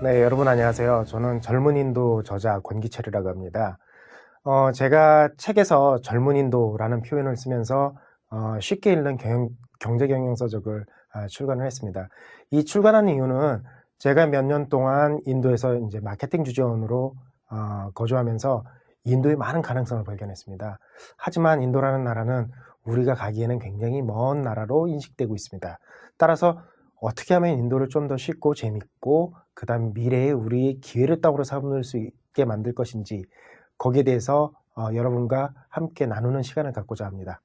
네, 여러분 안녕하세요. 저는 젊은 인도 저자 권기철이라고 합니다. 제가 책에서 젊은 인도라는 표현을 쓰면서 쉽게 읽는 경제경영서적을 출간을 했습니다. 이 출간한 이유는 제가 몇 년 동안 인도에서 이제 마케팅 주재원으로 거주하면서 인도의 많은 가능성을 발견했습니다. 하지만 인도라는 나라는 우리가 가기에는 굉장히 먼 나라로 인식되고 있습니다. 따라서 어떻게 하면 인도를 좀 더 쉽고 재밌고 그 다음 미래에 우리의 기회를 땅으로 삼을 수 있게 만들 것인지 거기에 대해서 여러분과 함께 나누는 시간을 갖고자 합니다.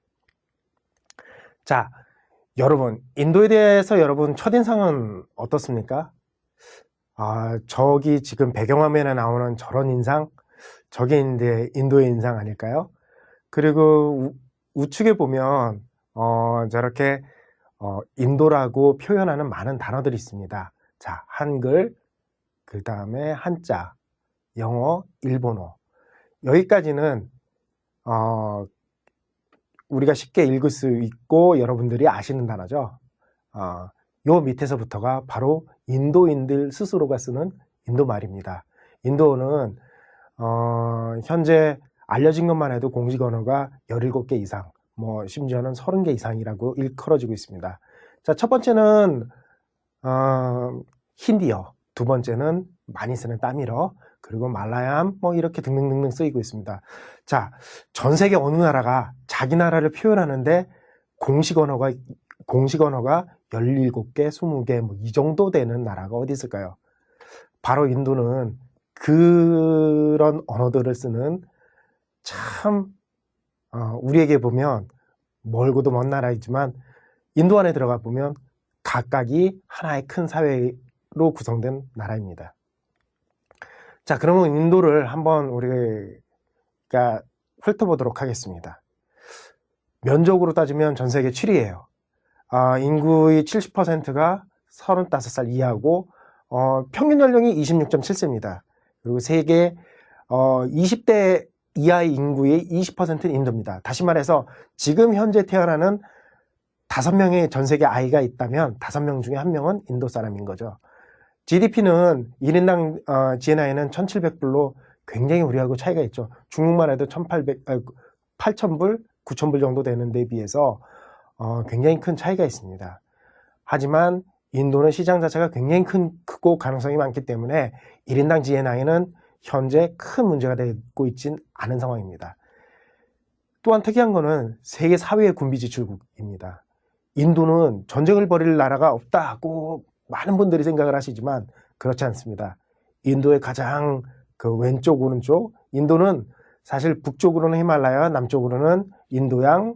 자, 여러분 인도에 대해서 여러분 첫인상은 어떻습니까? 저기 지금 배경화면에 나오는 저런 인상, 저게 이제 인도의 인상 아닐까요? 그리고 우측에 보면 저렇게 인도라고 표현하는 많은 단어들이 있습니다. 자, 한글, 그 다음에 한자, 영어, 일본어. 여기까지는 우리가 쉽게 읽을 수 있고 여러분들이 아시는 단어죠. 요 밑에서부터가 바로 인도인들 스스로가 쓰는 인도 말입니다. 인도어는 현재 알려진 것만 해도 공식 언어가 17개 이상, 심지어는 30개 이상이라고 일컬어지고 있습니다. 자, 첫 번째는 힌디어, 두 번째는 많이 쓰는 따밀어, 그리고 말라얌 이렇게 등등등등 쓰이고 있습니다. 자, 전 세계 어느 나라가 자기 나라를 표현하는데 공식 언어가 17개, 20개 이 정도 되는 나라가 어디 있을까요? 바로 인도는 그런 언어들을 쓰는 참 우리에게 보면 멀고도 먼 나라이지만 인도 안에 들어가 보면 각각이 하나의 큰 사회로 구성된 나라입니다. 자, 그러면 인도를 한번 우리가 훑어보도록 하겠습니다. 면적으로 따지면 전 세계 7위예요. 인구의 70%가 35살 이하고 평균 연령이 26.7세입니다. 그리고 세계 20대 이하의 인구의 20%는 인도입니다. 다시 말해서 지금 현재 태어나는 5명의 전 세계 아이가 있다면 5명 중에 1명은 인도 사람인 거죠. GDP는 1인당 GNI는 1,700불로 굉장히 우리하고 차이가 있죠. 중국만 해도 8,000불, 9,000불 정도 되는 데 비해서 굉장히 큰 차이가 있습니다. 하지만 인도는 시장 자체가 굉장히 크고 가능성이 많기 때문에 1인당 GNI는 현재 큰 문제가 되고 있진 않은 상황입니다. 또한 특이한 거는 세계 4위의 군비 지출국입니다. 인도는 전쟁을 벌일 나라가 없다고 많은 분들이 생각을 하시지만 그렇지 않습니다. 인도의 가장 왼쪽 오른쪽, 인도는 사실 북쪽으로는 히말라야, 남쪽으로는 인도양,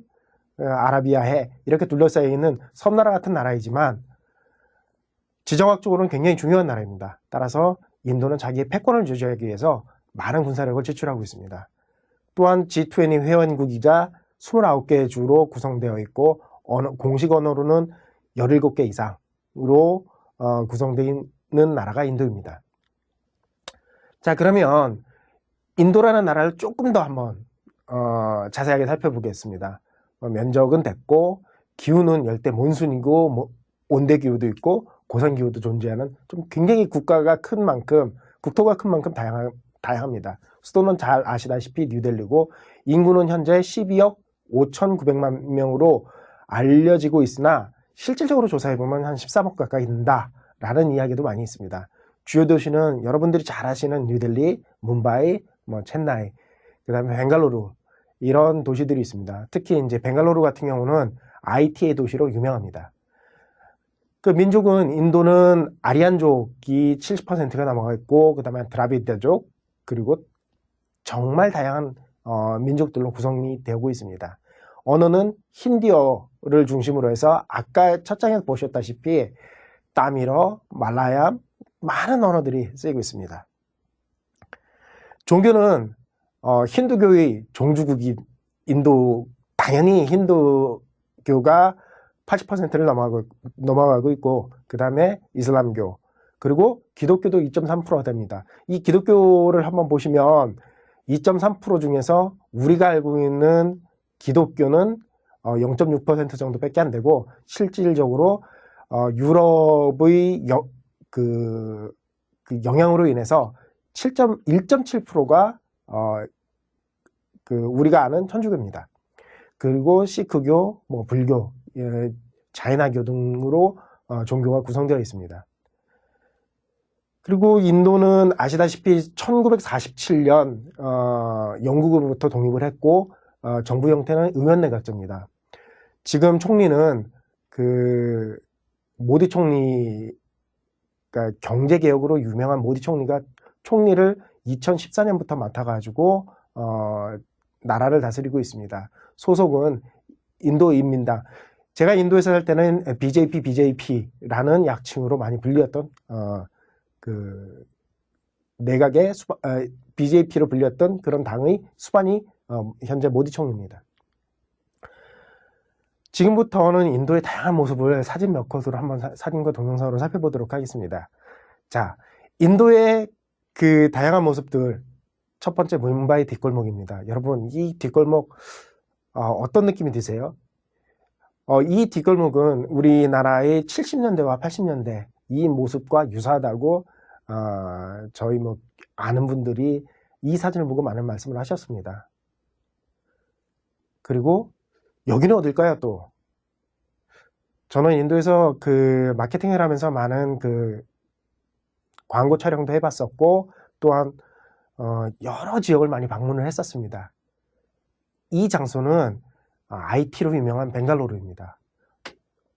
아라비아해 이렇게 둘러싸여 있는 섬나라 같은 나라이지만 지정학적으로는 굉장히 중요한 나라입니다. 따라서 인도는 자기의 패권을 유지하기 위해서 많은 군사력을 지출하고 있습니다. 또한 G20 회원국이자 29개의 주로 구성되어 있고 공식 언어로는 17개 이상으로 구성되어 있는 나라가 인도입니다. 자, 그러면 인도라는 나라를 조금 더 한번 자세하게 살펴보겠습니다. 면적은 됐고 기후는 열대 몬순이고 온대기후도 있고 고산기후도 존재하는 좀 굉장히 국토가 큰 만큼 다양합니다. 수도는 잘 아시다시피 뉴델리고 인구는 현재 12억 5,900만 명으로 알려지고 있으나 실질적으로 조사해보면 한 13억 가까이 된다라는 이야기도 많이 있습니다. 주요 도시는 여러분들이 잘 아시는 뉴델리, 뭄바이, 첸나이, 그 다음에 벵갈루루 이런 도시들이 있습니다. 특히 이제 벵갈루루 같은 경우는 IT의 도시로 유명합니다. 그 민족은 인도는 아리안족이 70%가 넘어가 있고 그 다음에 드라비드족 그리고 정말 다양한 민족들로 구성이 되고 있습니다. 언어는 힌디어를 중심으로 해서 아까 첫 장에서 보셨다시피 따밀어, 말라얌 많은 언어들이 쓰이고 있습니다. 종교는 힌두교의 종주국이 인도, 당연히 힌두교가 80%를 넘어가고 있고 그 다음에 이슬람교 그리고 기독교도 2.3%가 됩니다. 이 기독교를 한번 보시면 2.3% 중에서 우리가 알고 있는 기독교는 0.6% 정도밖에 안 되고 실질적으로 유럽의 그 그 영향으로 인해서 1.7%가 우리가 아는 천주교입니다. 그리고 시크교, 뭐 불교, 자이나교 등으로 종교가 구성되어 있습니다. 그리고 인도는 아시다시피 1947년 영국으로부터 독립을 했고 정부 형태는 의원내각제입니다. 지금 총리는 모디 총리, 그러니까 경제개혁으로 유명한 모디 총리가 총리를 2014년부터 맡아가지고 나라를 다스리고 있습니다. 소속은 인도인민당. 제가 인도에서 살 때는 BJP라는 약칭으로 많이 불렸던 내각의 BJP로 불렸던 그런 당의 수반이 현재 모디 총리입니다. 지금부터는 인도의 다양한 모습을 사진 몇 컷으로 한번 사진과 동영상으로 살펴보도록 하겠습니다. 자, 인도의 그 다양한 모습들, 첫 번째 뭄바이 뒷골목입니다. 여러분, 이 뒷골목 어떤 느낌이 드세요? 이 뒷골목은 우리나라의 70년대와 80년대 이 모습과 유사하다고 저희 뭐 아는 분들이 이 사진을 보고 많은 말씀을 하셨습니다. 그리고 여기는 어딜까요? 또 저는 인도에서 그 마케팅을 하면서 많은 그 광고 촬영도 해봤었고 또한 여러 지역을 많이 방문을 했었습니다. 이 장소는 IT로 유명한 벵갈루루입니다.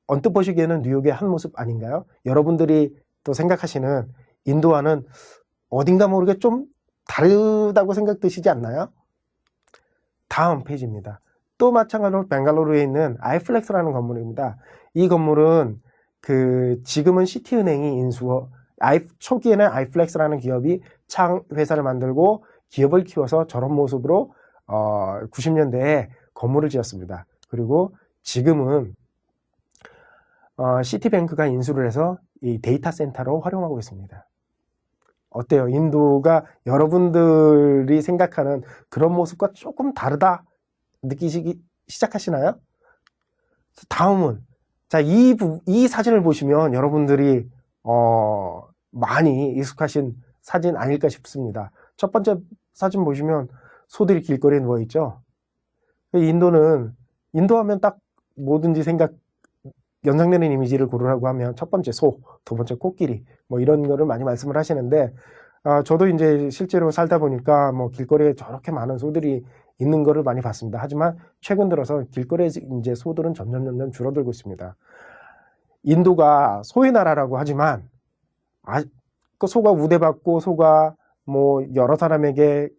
언뜻 보시기에는 뉴욕의 한 모습 아닌가요? 여러분들이 또 생각하시는 인도와는 어딘가 모르게 좀 다르다고 생각되시지 않나요? 다음 페이지입니다. 또 마찬가지로 벵갈루루에 있는 아이플렉스라는 건물입니다. 이 건물은 지금은 시티은행이 초기에는 아이플렉스라는 기업이 회사를 만들고 기업을 키워서 저런 모습으로 90년대에 건물을 지었습니다. 그리고 지금은 시티뱅크가 인수를 해서 이 데이터 센터로 활용하고 있습니다. 어때요? 인도가 여러분들이 생각하는 그런 모습과 조금 다르다 느끼시기 시작하시나요? 다음은 자, 이 사진을 보시면 여러분들이 많이 익숙하신 사진 아닐까 싶습니다. 첫 번째 사진 보시면 소들이 길거리에 누워있죠. 인도 하면 딱 뭐든지 연상되는 이미지를 고르라고 하면 첫 번째 소, 두 번째 코끼리 뭐 이런 거를 많이 말씀을 하시는데 저도 이제 실제로 살다 보니까 뭐 길거리에 저렇게 많은 소들이 있는 거를 많이 봤습니다. 하지만 최근 들어서 길거리에 이제 소들은 점점 줄어들고 있습니다. 인도가 소의 나라라고 하지만 그 소가 우대받고 소가 뭐 여러 사람에게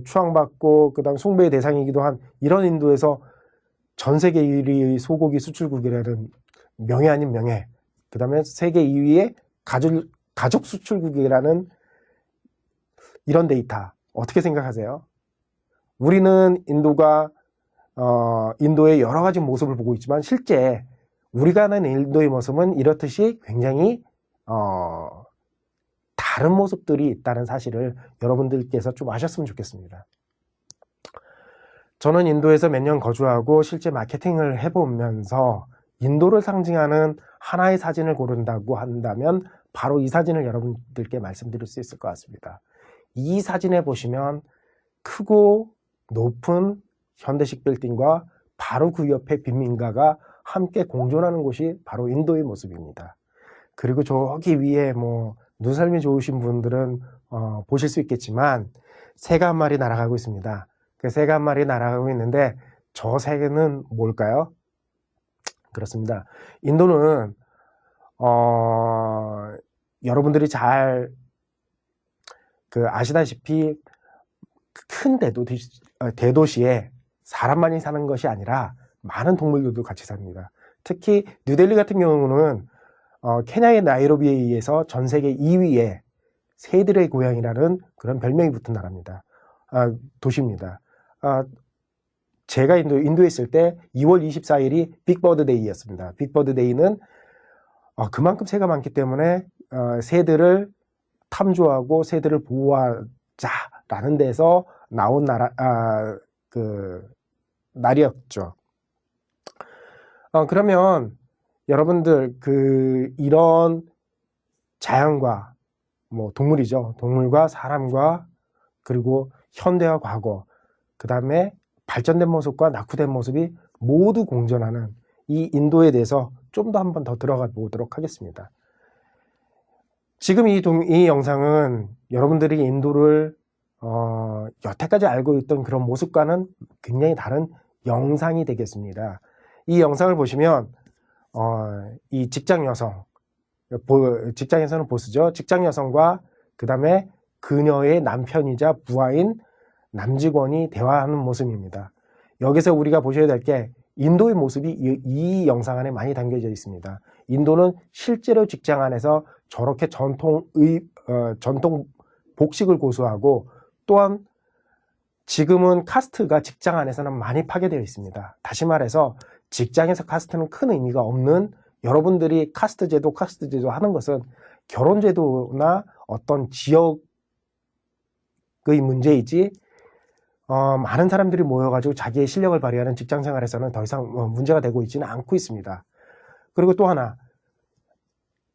추앙받고 그다음 숭배의 대상이기도 한 이런 인도에서 전 세계 1위 소고기 수출국이라는 명예 아닌 명예, 그 다음에 세계 2위의 가족 수출국이라는 이런 데이터 어떻게 생각하세요? 우리는 인도의 여러 가지 모습을 보고 있지만 실제 우리가 아는 인도의 모습은 이렇듯이 굉장히 다른 모습들이 있다는 사실을 여러분들께서 좀 아셨으면 좋겠습니다. 저는 인도에서 몇 년 거주하고 실제 마케팅을 해보면서 인도를 상징하는 하나의 사진을 고른다고 한다면 바로 이 사진을 여러분들께 말씀드릴 수 있을 것 같습니다. 이 사진에 보시면 크고 높은 현대식 빌딩과 바로 그 옆에 빈민가가 함께 공존하는 곳이 바로 인도의 모습입니다. 그리고 저기 위에 뭐 눈썰미 좋으신 분들은 보실 수 있겠지만 새가 한 마리 날아가고 있습니다. 그 새가 한 마리 날아가고 있는데 저 새는 뭘까요? 그렇습니다. 인도는 여러분들이 잘 아시다시피 큰 대도시에 사람만이 사는 것이 아니라 많은 동물들도 같이 삽니다. 특히 뉴델리 같은 경우는 케냐의 나이로비에 의해서 전 세계 2위의 새들의 고향이라는 그런 별명이 붙은 나라입니다. 도시입니다. 제가 인도에 있을 때 2월 24일이 빅버드 데이였습니다. 빅버드 데이는 그만큼 새가 많기 때문에 새들을 탐조하고 새들을 보호하자라는 데서 나온 날이었죠. 그러면 여러분들 이런 자연과 뭐 동물이죠. 동물과 사람과 그리고 현대와 과거, 그 다음에 발전된 모습과 낙후된 모습이 모두 공존하는 이 인도에 대해서 좀 더 한번 더 들어가 보도록 하겠습니다. 지금 이 영상은 여러분들이 인도를 여태까지 알고 있던 그런 모습과는 굉장히 다른 영상이 되겠습니다. 이 영상을 보시면 이 직장 여성, 직장에서는 보스죠. 직장 여성과 그 다음에 그녀의 남편이자 부하인 남직원이 대화하는 모습입니다. 여기서 우리가 보셔야 될 게 인도의 모습이 이 영상 안에 많이 담겨져 있습니다. 인도는 실제로 직장 안에서 저렇게 전통 복식을 고수하고, 또한 지금은 카스트가 직장 안에서는 많이 파괴되어 있습니다. 다시 말해서 직장에서 카스트는 큰 의미가 없는, 여러분들이 카스트 제도 하는 것은 결혼 제도나 어떤 지역의 문제이지, 많은 사람들이 모여가지고 자기의 실력을 발휘하는 직장 생활에서는 더 이상 문제가 되고 있지는 않고 있습니다. 그리고 또 하나,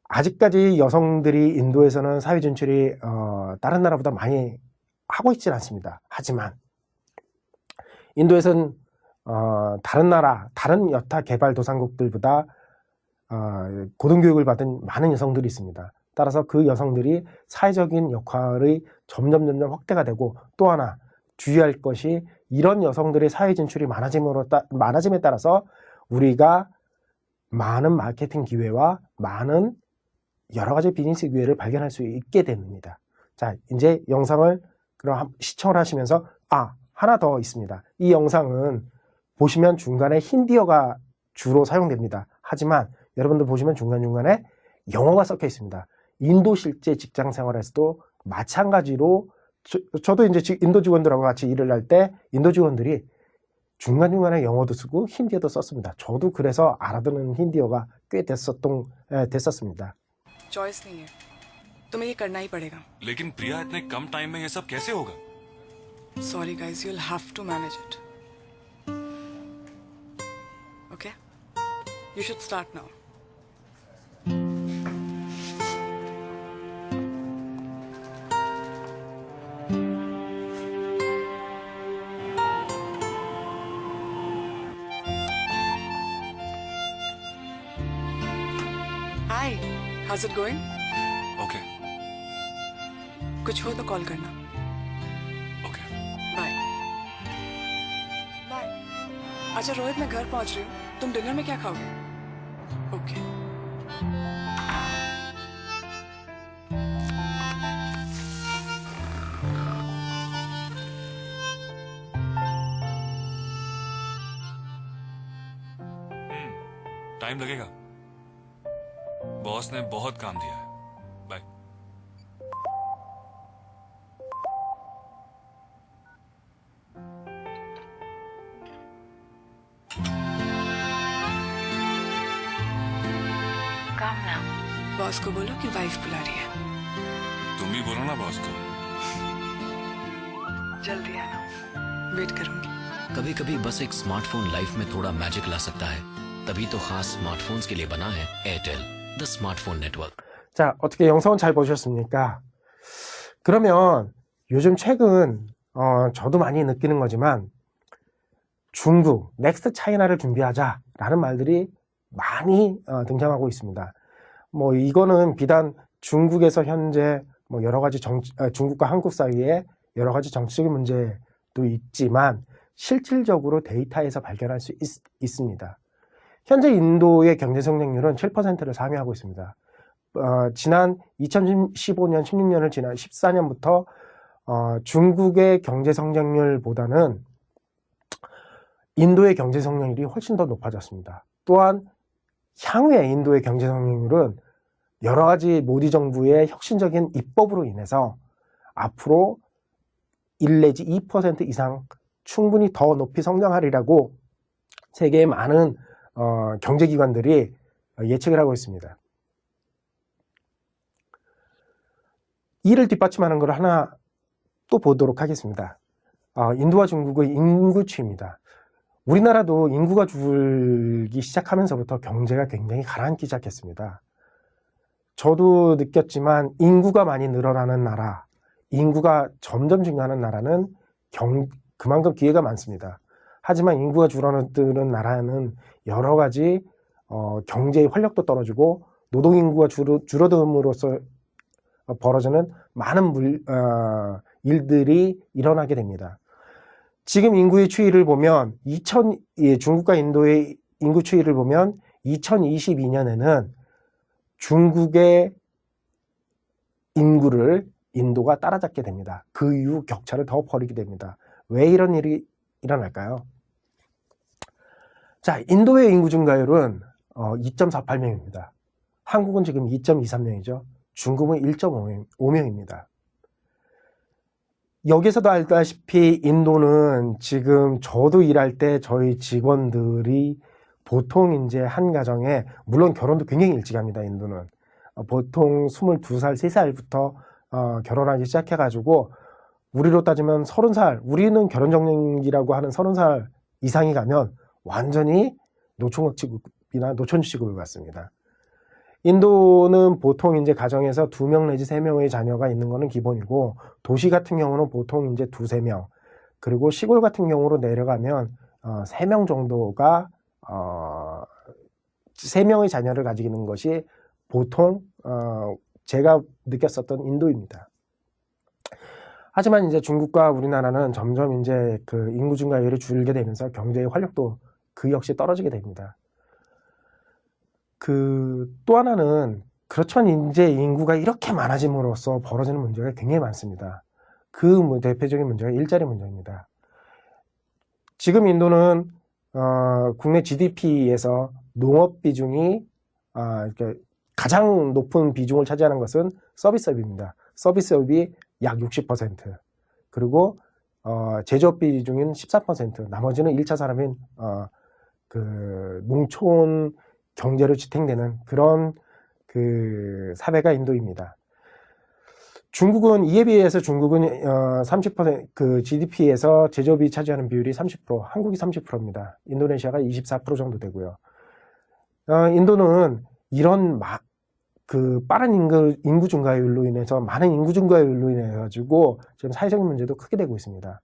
아직까지 여성들이 인도에서는 사회 진출이 다른 나라보다 많이 하고 있지는 않습니다. 하지만 인도에서는 다른 여타 개발도상국들보다 고등교육을 받은 많은 여성들이 있습니다. 따라서 그 여성들이 사회적인 역할이 점점 확대가 되고, 또 하나 주의할 것이, 이런 여성들의 사회 진출이 많아짐에 따라서 우리가 많은 마케팅 기회와 많은 여러 가지 비즈니스 기회를 발견할 수 있게 됩니다. 자, 이제 영상을 그럼 시청을 하시면서, 하나 더 있습니다. 이 영상은 보시면 중간에 힌디어가 주로 사용됩니다. 하지만 여러분들 보시면 중간중간에 영어가 섞여 있습니다. 인도 실제 직장 생활에서도 마찬가지로, 저도 이제 인도 직원들하고 같이 일을 할 때 인도 직원들이 중간중간에 영어도 쓰고 힌디어도 썼습니다. 저도 그래서 알아듣는 힌디어가 꽤 됐었습니다. चॉइस नहीं है, तुम्हें ये करना ही पड़ेगा। लेकिन प्रिया इतने कम टाइम में ये सब कैसे होगा? Sorry guys, you'll have to manage it. Okay? You should start now. Hi, how's it going? Okay कुछ हो तो कॉल करना। Okay bye bye. अच्छा रोहित, मैं घर पहुंच रही हूँ, तुम डिनर में क्या खाओगे? ओके। टाइम लगेगा, बॉस ने बहुत काम दिया है। बाय। काम ना, बॉस को बोलो कि वाइफ बुला रही है। तुम ही बोलो ना बॉस को। जल्दी आना, वेट करूंगी। कभी कभी बस एक स्मार्टफोन लाइफ में थोड़ा मैजिक ला सकता है। तभी तो खास स्मार्टफोन्स के लिए बना है एयरटेल, द स्मार्टफोन नेटवर्क। 자, 어떻게 영상은 잘 보셨습니까? 그러면 요즘 최근 저도 많이 느끼는 거지만 중국, 넥스트 차이나를 준비하자라는 말들이 많이 등장하고 있습니다. 뭐 이거는 비단 중국에서 현재 뭐 여러 가지 중국과 한국 사이에 여러 가지 정치적인 문제도 있지만 실질적으로 데이터에서 발견할 수 있습니다. 현재 인도의 경제 성장률은 7%를 상회하고 있습니다. 지난 2015년, 16년을 지난 14년부터 중국의 경제 성장률보다는 인도의 경제 성장률이 훨씬 더 높아졌습니다. 또한 향후에 인도의 경제 성장률은 여러 가지 모디 정부의 혁신적인 입법으로 인해서 앞으로 1 내지 2% 이상 충분히 더 높이 성장하리라고 세계의 많은 경제기관들이 예측을 하고 있습니다. 이를 뒷받침하는 걸 하나 또 보도록 하겠습니다. 인도와 중국의 인구추입니다. 우리나라도 인구가 줄기 시작하면서부터 경제가 굉장히 가라앉기 시작했습니다. 저도 느꼈지만 인구가 많이 늘어나는 나라, 인구가 점점 증가하는 나라는 그만큼 기회가 많습니다. 하지만 인구가 줄어드는 나라는 여러 가지 경제의 활력도 떨어지고 노동인구가 줄어듦으로써 벌어지는 많은 일들이 일어나게 됩니다. 지금 인구의 추이를 보면 중국과 인도의 인구 추이를 보면 2022년에는 중국의 인구를 인도가 따라잡게 됩니다. 그 이후 격차를 더 벌이게 됩니다. 왜 이런 일이 일어날까요? 자, 인도의 인구 증가율은 2.48명입니다. 한국은 지금 2.23명이죠. 중국은 1.5명입니다. 여기서도 알다시피 인도는 지금 저도 일할 때 저희 직원들이 보통 이제 한 가정에, 물론 결혼도 굉장히 일찍 합니다. 인도는 보통 22살, 3살부터 결혼하기 시작해가지고 우리로 따지면 30살, 우리는 결혼정년기라고 하는 30살 이상이 가면 완전히 노총각취급이나 노천취급을 받습니다. 인도는 보통 이제 가정에서 2명 내지 3명의 자녀가 있는 것은 기본이고, 도시 같은 경우는 보통 이제 2-3명, 그리고 시골 같은 경우로 내려가면 3명 정도가 3명의 자녀를 가지고 있는 것이 보통 제가 느꼈었던 인도입니다. 하지만 이제 중국과 우리나라는 점점 이제 그 인구 증가율이 줄게 되면서 경제의 활력도 그 역시 떨어지게 됩니다. 또 하나는, 그렇지만 이제 인구가 이렇게 많아짐으로써 벌어지는 문제가 굉장히 많습니다. 그 대표적인 문제가 일자리 문제입니다. 지금 인도는 국내 GDP에서 농업 비중이 가장 높은 비중을 차지하는 것은 서비스업입니다. 서비스업이 약 60%, 그리고 제조업 비중인 13%, 나머지는 1차 산업인 그 농촌 경제로 지탱되는 그런 그 사회가 인도입니다. 중국은 이에 비해서 중국은 30% 그 GDP에서 제조업이 차지하는 비율이 30%, 한국이 30%입니다. 인도네시아가 24% 정도 되고요. 인도는 이런 빠른 인구 증가율로 인해서, 많은 인구 증가율로 인해 가지고 지금 사회적인 문제도 크게 되고 있습니다.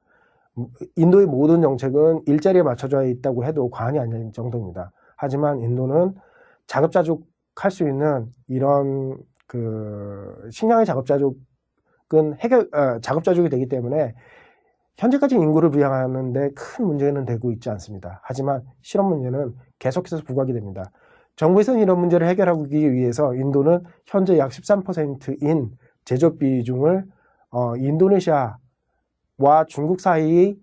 인도의 모든 정책은 일자리에 맞춰져 있다고 해도 과언이 아닐 정도입니다. 하지만 인도는 자급자족할 수 있는 이런 그 식량의 자급자족은 자급자족이 되기 때문에 현재까지 인구를 부양하는데 큰 문제는 되고 있지 않습니다. 하지만 실업 문제는 계속해서 부각이 됩니다. 정부에서는 이런 문제를 해결하기 위해서 인도는 현재 약 13%인 제조업 비중을 인도네시아와 중국 사이의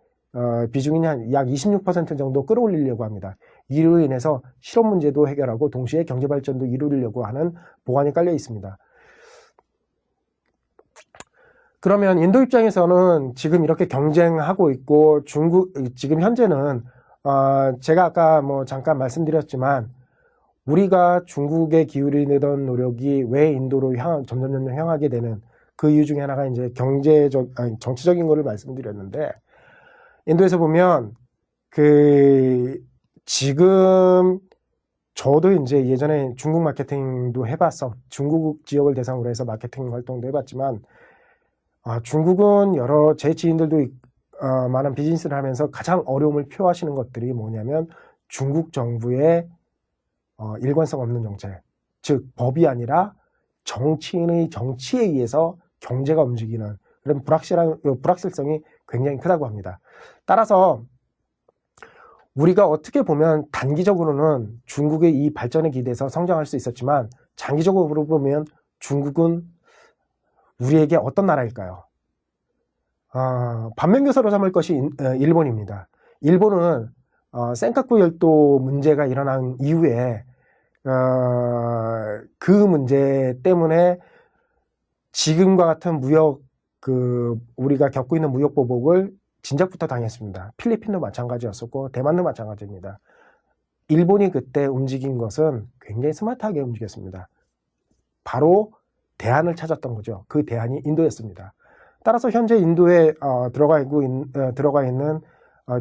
비중이 약 26% 정도 끌어올리려고 합니다. 이로 인해서 실업 문제도 해결하고 동시에 경제 발전도 이루려고 하는 보관이 깔려 있습니다. 그러면 인도 입장에서는 지금 이렇게 경쟁하고 있고, 지금 현재는 제가 아까 잠깐 말씀드렸지만, 우리가 중국에 기울이던 노력이 왜 인도로 점점 향하게 되는 그 이유 중에 하나가 이제 정치적인 거를 말씀드렸는데, 인도에서 보면 지금 저도 이제 예전에 중국 마케팅도 중국 지역을 대상으로 해서 마케팅 활동도 해봤지만, 중국은 제 지인들도 많은 비즈니스를 하면서 가장 어려움을 표하시는 것들이 뭐냐면, 중국 정부의 일관성 없는 정책, 즉 법이 아니라 정치인의 정치에 의해서 경제가 움직이는 그런 불확실성이 굉장히 크다고 합니다. 따라서 우리가 어떻게 보면 단기적으로는 중국의 이 발전에 기대서 성장할 수 있었지만, 장기적으로 보면 중국은 우리에게 어떤 나라일까요? 반면교사로 삼을 것이 일본입니다. 일본은 센카쿠 열도 문제가 일어난 이후에 그 문제 때문에 지금과 같은 우리가 겪고 있는 무역 보복을 진작부터 당했습니다. 필리핀도 마찬가지였었고 대만도 마찬가지입니다. 일본이 그때 움직인 것은 굉장히 스마트하게 움직였습니다. 바로 대안을 찾았던 거죠. 그 대안이 인도였습니다. 따라서 현재 인도에 들어가 있는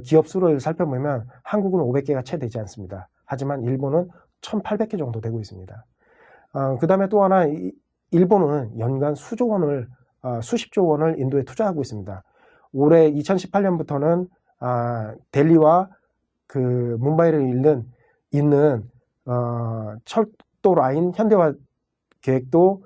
기업 수를 살펴보면 한국은 500개가 채 되지 않습니다. 하지만 일본은 1800개 정도 되고 있습니다. 그 다음에 또 하나, 일본은 연간 수십조 원을 인도에 투자하고 있습니다. 올해 2018년부터는 델리와 그 뭄바이를 잇는 철도 라인 현대화 계획도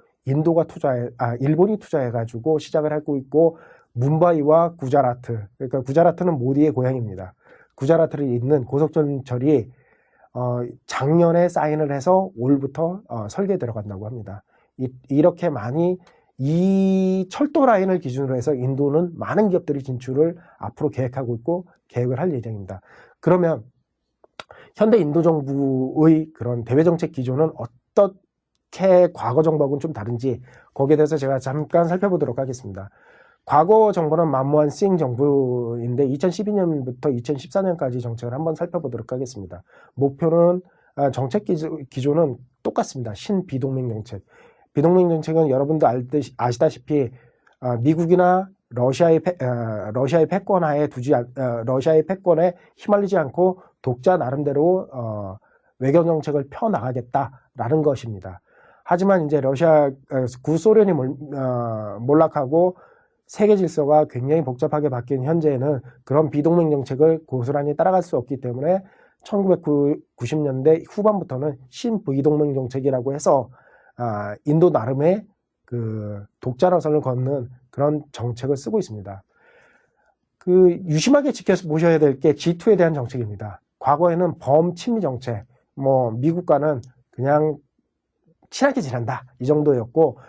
일본이 투자해가지고 시작을 하고 있고, 뭄바이와 구자라트, 그러니까 구자라트는 모디의 고향입니다. 구자라트를 잇는 고속전철이 작년에 사인을 해서 올부터 설계에 들어간다고 합니다. 이렇게 많이 이 철도 라인을 기준으로 해서 인도는 많은 기업들이 진출을 앞으로 계획하고 있고 계획을 할 예정입니다. 그러면 현대 인도 정부의 그런 대외 정책 기조는 어떻게 과거 정부하고는 좀 다른지, 거기에 대해서 제가 잠깐 살펴보도록 하겠습니다. 과거 정부는 만모한 싱 정부인데 2012년부터 2014년까지 정책을 한번 살펴보도록 하겠습니다. 목표는 정책 기조는 똑같습니다. 신비동맹 정책. 비동맹 정책은 여러분도 아시다시피 미국이나 러시아의 패권하에 러시아의 패권에 휘말리지 않고 독자 나름대로 외교 정책을 펴 나가겠다라는 것입니다. 하지만 이제 구소련이 몰락하고 세계 질서가 굉장히 복잡하게 바뀐 현재에는 그런 비동맹 정책을 고스란히 따라갈 수 없기 때문에 1990년대 후반부터는 신비동맹 정책이라고 해서 인도 나름의 그 독자 노선을 걷는 그런 정책을 쓰고 있습니다. 그 유심하게 지켜보셔야 될 게 G2에 대한 정책입니다. 과거에는 범친미 정책, 미국과는 그냥 친하게 지낸다 이 정도였고,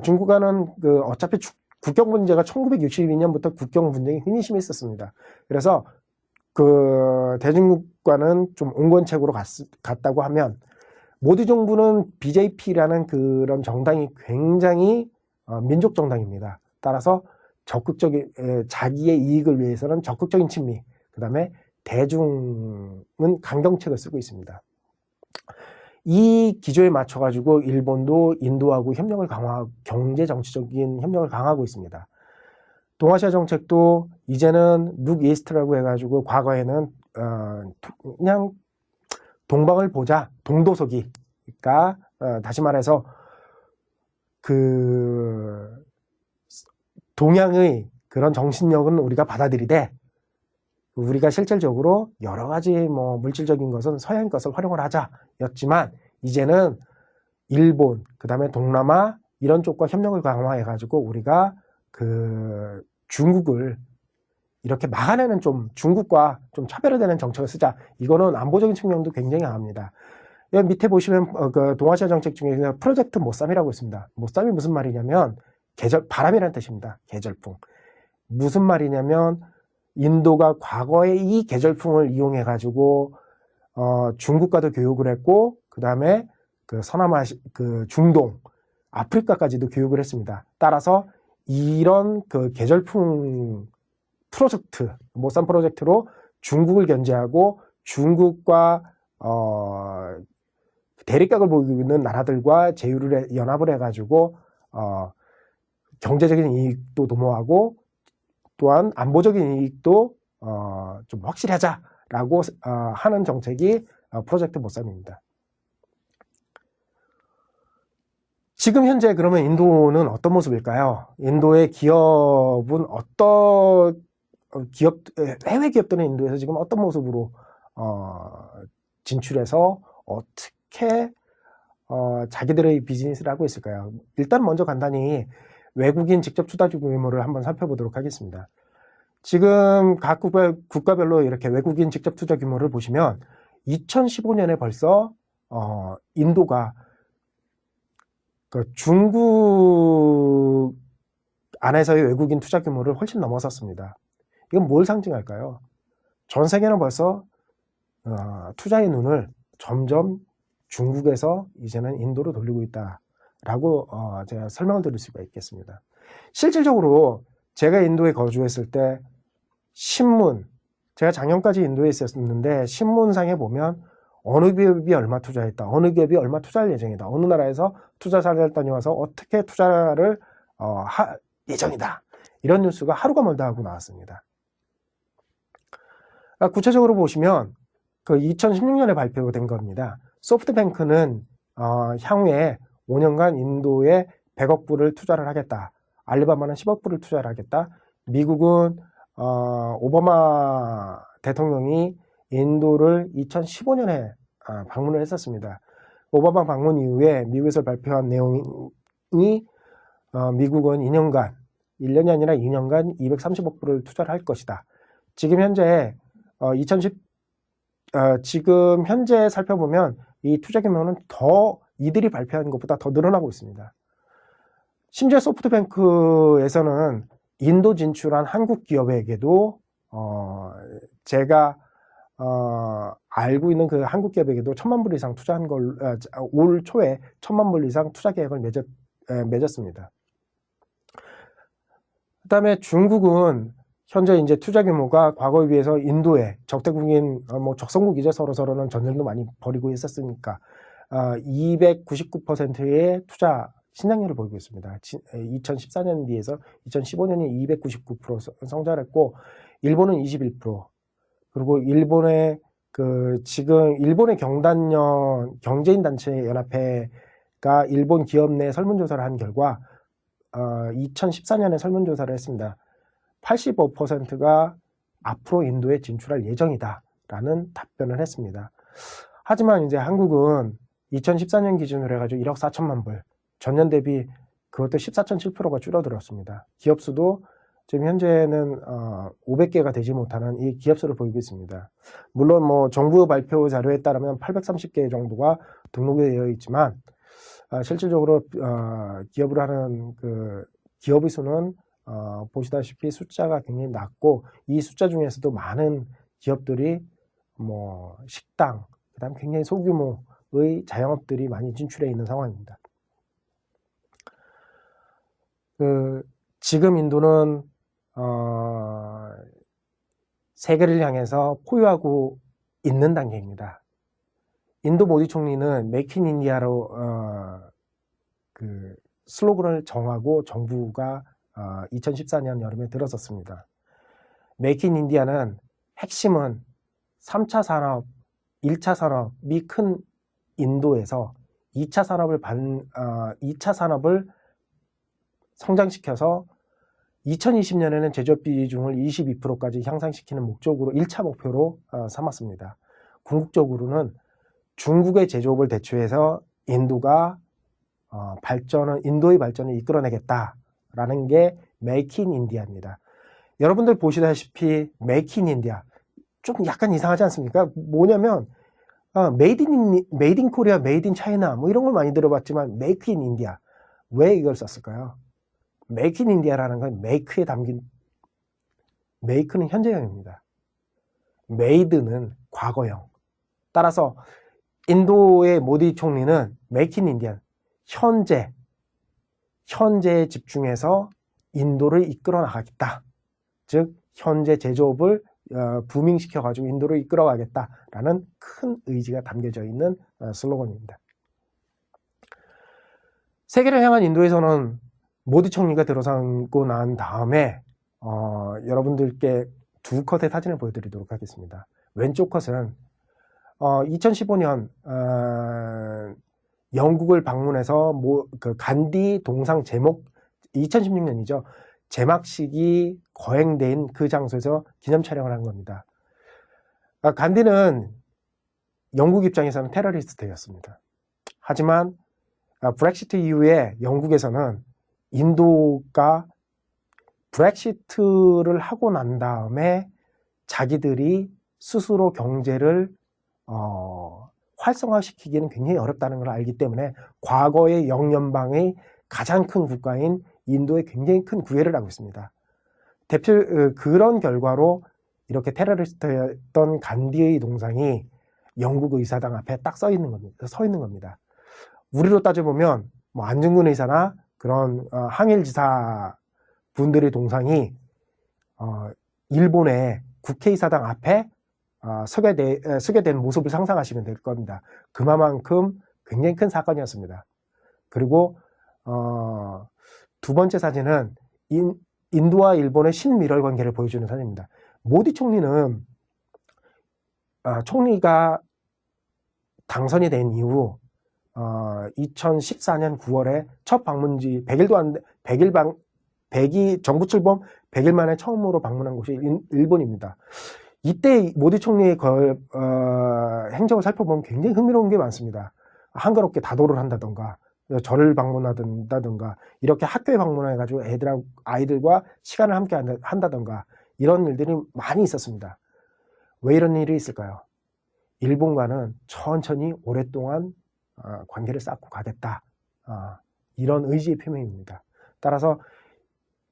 중국과는 그 어차피 국경 문제가 1962년부터 국경 분쟁이 흔히 심했었습니다. 그래서 그 대중국과는 좀 온건책으로 갔다고 하면, 모디 정부는 BJP라는 그런 정당이 굉장히 민족 정당입니다. 따라서 적극적인 자기의 이익을 위해서는 적극적인 친미, 그 다음에 대중은 강경책을 쓰고 있습니다. 이 기조에 맞춰 가지고 일본도 인도하고 경제 정치적인 협력을 강화하고 있습니다. 동아시아 정책도 이제는 룩 이스트라고 해가지고 과거에는 그냥 동방을 보자, 동도서기. 그러니까 다시 말해서 그 동양의 그런 정신력은 우리가 받아들이되 우리가 실질적으로 여러 가지 물질적인 것은 서양 것을 활용을 하자였지만, 이제는 일본, 그 다음에 동남아 이런 쪽과 협력을 강화해가지고 우리가 그 중국을 이렇게 막아내는, 좀 중국과 좀 차별화되는 정책을 쓰자. 이거는 안보적인 측면도 굉장히 강합니다. 여기 밑에 보시면 그 동아시아 정책 중에 프로젝트 모쌈이라고 있습니다. 모쌈이 무슨 말이냐면 바람이라는 뜻입니다. 계절풍. 무슨 말이냐면 인도가 과거에 이 계절풍을 이용해 가지고 중국과도 교육을 했고, 그 다음에 그 중동, 아프리카까지도 교육을 했습니다. 따라서 이런 그 계절풍 프로젝트, 모쌈 프로젝트로 중국을 견제하고 중국과 대립각을 보이고 있는 나라들과 연합을 해가지고 경제적인 이익도 도모하고 또한 안보적인 이익도 좀 확실히 하자라고 하는 정책이 프로젝트 모쌈입니다. 지금 현재 그러면 인도는 어떤 모습일까요? 인도의 기업은 해외 기업들은 인도에서 지금 어떤 모습으로 진출해서 어떻게 자기들의 비즈니스를 하고 있을까요? 일단 먼저 간단히 외국인 직접 투자 규모를 한번 살펴보도록 하겠습니다. 지금 각 국가별로 이렇게 외국인 직접 투자 규모를 보시면 2015년에 벌써 인도가 그 중국 안에서의 외국인 투자 규모를 훨씬 넘어섰습니다. 이건 뭘 상징할까요? 전 세계는 벌써 투자의 눈을 점점 중국에서 이제는 인도로 돌리고 있다라고 제가 설명을 드릴 수가 있겠습니다. 실질적으로 제가 인도에 거주했을 때 제가 작년까지 인도에 있었는데 신문상에 보면 어느 기업이 얼마 투자했다, 어느 기업이 얼마 투자할 예정이다, 어느 나라에서 투자사를 다녀와서 어떻게 투자를 할 예정이다, 이런 뉴스가 하루가 멀다 하고 나왔습니다. 구체적으로 보시면 그 2016년에 발표된 겁니다. 소프트뱅크는 향후에 5년간 인도에 100억 불을 투자를 하겠다. 알리바바는 10억 불을 투자를 하겠다. 미국은 오바마 대통령이 인도를 2015년에 방문을 했었습니다. 오바마 방문 이후에 미국에서 발표한 내용이 미국은 2년간, 1년이 아니라 2년간 230억 불을 투자를 할 것이다. 지금 현재 지금 현재 살펴보면 이 투자 규모는 더 이들이 발표한 것보다 더 늘어나고 있습니다. 심지어 소프트뱅크에서는 인도 진출한 한국 기업에게도 제가 알고 있는 그 한국 기업에게도 1,000만 불 이상 투자한 올 초에 1,000만 불 이상 투자 계획을 맺었습니다. 그 다음에 중국은 현재 이제 투자 규모가 과거에 비해서 인도에 적대국인, 적성국이죠. 서로는 전쟁도 많이 벌이고 있었으니까, 299%의 투자 신장률을 보이고 있습니다. 2014년 비해서 2015년이 299% 성장을 했고, 일본은 21%, 그리고 일본의 지금 일본의 경제인단체 연합회가 일본 기업 내 설문조사를 한 결과, 2014년에 설문조사를 했습니다. 85%가 앞으로 인도에 진출할 예정이다 라는 답변을 했습니다. 하지만 이제 한국은 2014년 기준으로 해가지고 1억 4천만 불, 전년 대비 그것도 14.7%가 줄어들었습니다. 기업 수도 지금 현재는 500개가 되지 못하는 이 기업 수를 보이고 있습니다. 물론 정부 발표 자료에 따르면 830개 정도가 등록이 되어 있지만 실질적으로 기업을 하는 그 기업의 수는 보시다시피 숫자가 굉장히 낮고, 이 숫자 중에서도 많은 기업들이 식당, 그다음 굉장히 소규모의 자영업들이 많이 진출해 있는 상황입니다. 지금 인도는 세계를 향해서 포유하고 있는 단계입니다. 인도 모디 총리는 메이크 인 인디아로 그 슬로건을 정하고 정부가 2014년 여름에 들어섰습니다. 메이크 인 인디아는 핵심은 3차 산업, 1차 산업이 큰 인도에서 2차 산업을 성장시켜서 2020년에는 제조업 비중을 22%까지 향상시키는 목적으로 1차 목표로 삼았습니다. 궁극적으로는 중국의 제조업을 대체해서 인도의 발전을 이끌어내겠다라는 게 메이크 인 인디아입니다. 여러분들 보시다시피 메이크 인 인디아 좀 약간 이상하지 않습니까? 뭐냐면 메이드 인 코리아, 메이드 인 차이나 이런 걸 많이 들어봤지만 메이크 인 인디아, 왜 이걸 썼을까요? 메이크 인 인디아라는 건 메이크에 담긴, 메이크는 현재형입니다. 메이드는 과거형. 따라서 인도의 모디 총리는 메이크 인 인디아, 현재에 집중해서 인도를 이끌어 나가겠다. 즉 현재 제조업을 부밍시켜가지고 인도를 이끌어 가겠다라는 큰 의지가 담겨져 있는 슬로건입니다. 세계를 향한 인도에서는 모디 총리가 들어서고 난 다음에 여러분들께 두 컷의 사진을 보여드리도록 하겠습니다. 왼쪽 컷은 2015년 영국을 방문해서 그 간디 동상 제목 2016년이죠. 제막식이 거행된 그 장소에서 기념 촬영을 한 겁니다. 간디는 영국 입장에서는 테러리스트였습니다. 하지만 브렉시트 이후에 영국에서는 인도가 브렉시트를 하고 난 다음에 자기들이 스스로 경제를 활성화시키기는 굉장히 어렵다는 걸 알기 때문에 과거의 영연방의 가장 큰 국가인 인도에 굉장히 큰 구애를 하고 있습니다. 그런 결과로 이렇게 테러리스트였던 간디의 동상이 영국 의사당 앞에 딱 서 있는 겁니다. 우리로 따져보면 안중근 의사나 그런 항일 지사 분들의 동상이 일본의 국회의사당 앞에 서게 된 모습을 상상하시면 될 겁니다. 그만큼 굉장히 큰 사건이었습니다. 그리고 두 번째 사진은 인도와 일본의 신밀월 관계를 보여주는 사진입니다. 모디 총리는 총리가 당선이 된 이후 2014년 9월에 첫 방문지 100이 정부 출범 100일 만에 처음으로 방문한 곳이 일본입니다. 이때 모디 총리의 행적을 살펴보면 굉장히 흥미로운 게 많습니다. 한가롭게 다도를 한다던가 절을 방문한다던가 이렇게 학교에 방문해가지고 아이들과 시간을 함께 한다던가 이런 일들이 많이 있었습니다. 왜 이런 일이 있을까요? 일본과는 천천히 오랫동안 관계를 쌓고 가겠다. 이런 의지의 표명입니다. 따라서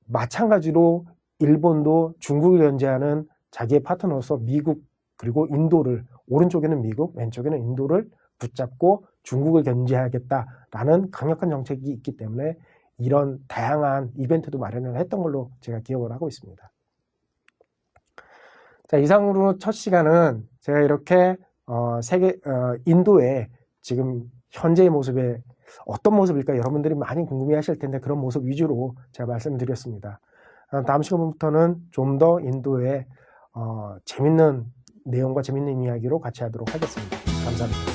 마찬가지로 일본도 중국을 견제하는 자기의 파트너로서 미국 그리고 인도를 오른쪽에는 미국, 왼쪽에는 인도를 붙잡고 중국을 견제하겠다라는 강력한 정책이 있기 때문에 이런 다양한 이벤트도 마련을 했던 걸로 제가 기억을 하고 있습니다. 자, 이상으로 첫 시간은 제가 이렇게 인도의 지금 현재의 모습에 어떤 모습일까 여러분들이 많이 궁금해하실 텐데 그런 모습 위주로 제가 말씀드렸습니다. 다음 시간부터는 좀 더 인도의 재밌는 내용과 재밌는 이야기로 같이 하도록 하겠습니다. 감사합니다.